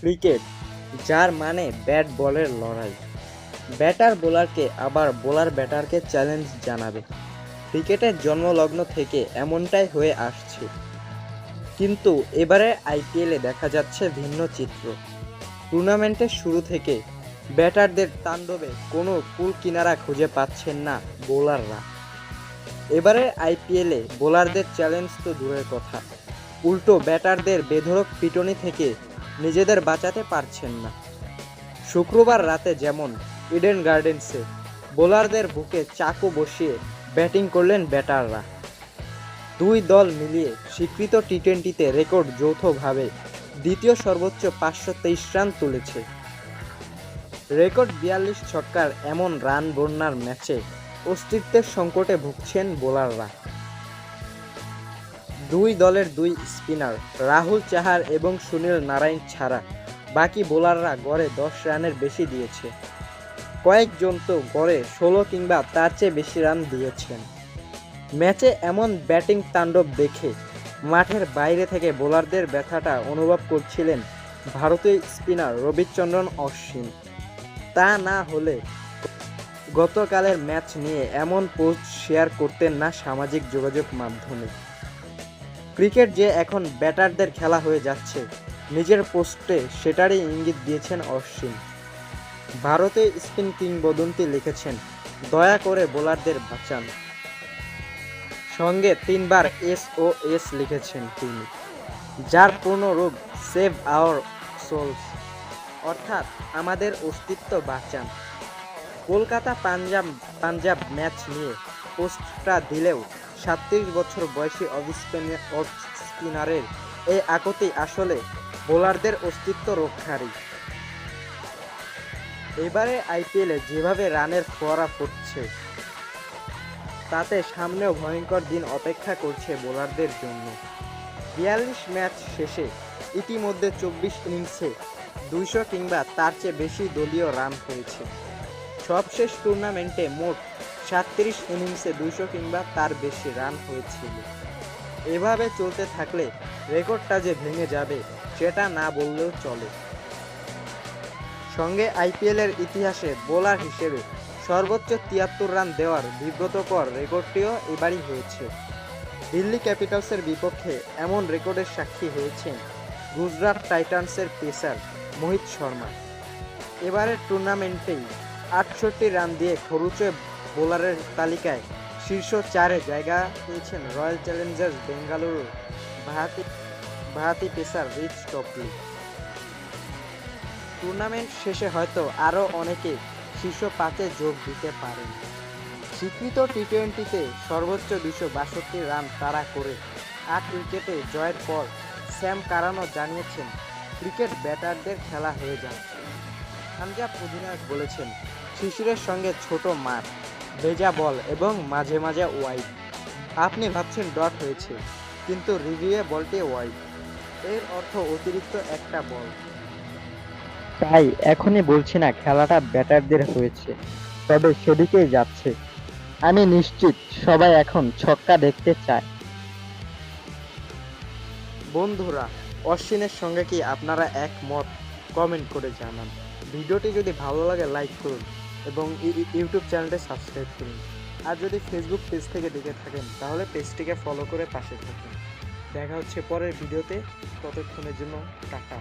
Cricket, যার মানে bat বলের লড়াই। ব্যাটার বোলারকে আবার বোলার ব্যাটারকে চ্যালেঞ্জ জানাবে। ক্রিকেটের জন্মলগ্ন থেকে এমনটাই হয়ে আসছে, কিন্তু এবারে আইপিএলে দেখা যাচ্ছে ভিন্ন চিত্র। টুর্নামেন্টের শুরু থেকে ব্যাটারদের তাণ্ডবে কোনো কূল কিনারা খুঁজে পাচ্ছেন না বোলাররা। এবারে আইপিএলে বোলারদের চ্যালেঞ্জ তো দূরের কথা, উল্টো ব্যাটারদের বেধড়ক পিটনি থেকে নিজেদের বাঁচাতে পারছেন না। শুক্রবার রাতে যেমন ইডেন গার্ডেন্সে বোলারদের বুকে চাকু বসিয়ে ব্যাটিং করলেন ব্যাটাররা। দুই দল মিলিয়ে স্বীকৃত টি-20তে রেকর্ড যৌথভাবে দ্বিতীয় সর্বোচ্চ 523 রান তুলেছে। রেকর্ড 42 ছক্কার এমন রান বন্যার ম্যাচে অস্তিত্বের সংকটে ভুগছেন বোলাররা। দুই দলের দুই স্পিনার রাহুল চাহার এবং সুনীল নারায়ণ ছাড়া বাকি বোলাররা গড়ে 10 রানের বেশি দিয়েছে। কয়েকজন তো গড়ে 16 কিংবা তার চেয়ে বেশি রান দিয়েছেন। ম্যাচে এমন ব্যাটিং তাণ্ডব দেখে মাঠের বাইরে থেকে বোলারদের ব্যথাটা অনুভব করছিলেন ভারতীয় স্পিনার রবিচন্দ্রন অশ্বিন। তা না হলে গতকালের ম্যাচ নিয়ে এমন পোস্ট শেয়ার করতেন না সামাজিক যোগাযোগ মাধ্যমে। ক্রিকেট যে এখন ব্যাটারদের খেলা হয়ে যাচ্ছে, নিজের পোস্টে সেটারই ইঙ্গিত দিয়েছেন অশ্বিন। ভারতে স্পিন কিংবদন্তি লিখেছেন, দয়া করে বোলারদের বাঁচান। সঙ্গে 3 বার SOS লিখেছেন তিনি, যার পূর্ণ রূপ সেভ আওয়ার সোলস, অর্থাৎ আমাদের অস্তিত্ব বাঁচান। কলকাতা পাঞ্জাব ম্যাচ নিয়ে পোস্টটা দিলেও 37 বছর বয়সী অফ স্পিনারের এই আকুতি আসলে বোলারদের অস্তিত্ব রক্ষারই। এবারে আইপিএলে যেভাবে রানের ফোয়ারা ফুটছে, তাতে সামনেও ভয়ঙ্কর দিন অপেক্ষা করছে বোলারদের জন্য। 42 ম্যাচ শেষে ইতিমধ্যে 24 ইনিংসে 200 কিংবা তার চেয়ে বেশি দলীয় রান হয়েছে। সবশেষ টুর্নামেন্টে মোট 37 ইনিংসে 200 কিংবা তার বেশি রান হয়েছিল। এভাবে চলতে থাকলে রেকর্ডটা যে ভেঙে যাবে সেটা না বললেও চলে। সঙ্গে আইপিএলের ইতিহাসে বোলার হিসেবে সর্বোচ্চ 73 রান দেওয়ার বিব্রতকর রেকর্ডটিও এবারই হয়েছে। দিল্লি ক্যাপিটালসের বিপক্ষে এমন রেকর্ডের সাক্ষী হয়েছেন গুজরাট টাইটান্সের পেসার মোহিত শর্মা। এবারের টুর্নামেন্টেই 68 রান দিয়ে খরুচে বোলারের তালিকায় শীর্ষ 4-এ জায়গা পেয়েছেন রয়্যাল চ্যালেঞ্জার্স বেঙ্গালুরুর বাঁহাতি পেসার রিচ টপলি। টুর্নামেন্ট শেষে হয়তো আরও অনেকে শীর্ষ 5-এ যোগ দিতে পারেন। স্বীকৃত টি-20তে সর্বোচ্চ 262 রান তাড়া করে 8 উইকেটে জয়ের পর স্যাম কারানও জানিয়েছেন, ক্রিকেট ব্যাটারদের খেলা হয়ে যাচ্ছে। পাঞ্জাব অধিনায়ক বলেছেন, শিশিরের সঙ্গে ছোট মাঠ, ভেজা বল এবং মাঝে মাঝে ওয়াইড। আপনি ভাবছেন ডট হয়েছে, কিন্তু রিভিউয়ে বলটি ওয়াইড, এর অর্থ অতিরিক্ত একটা বল। তাই এখনই বলছি না খেলাটা ব্যাটারদের হয়েছে, তবে সেদিকেই যাচ্ছে। আমি নিশ্চিত সবাই এখন ছক্কা দেখতে চায়। বন্ধুরা, অশ্বিনের সঙ্গে কি আপনারা একমত? কমেন্ট করে জানান। ভিডিওটি যদি ভালো লাগে লাইক করুন এবং ইউটিউব চ্যানেলটি সাবস্ক্রাইব করুন। আর যদি ফেসবুক পেজ থেকে দেখে থাকেন তাহলে পেজটিকে ফলো করে পাশে থাকুন। দেখা হচ্ছে পরের ভিডিওতে, ততক্ষণের জন্য টাটা।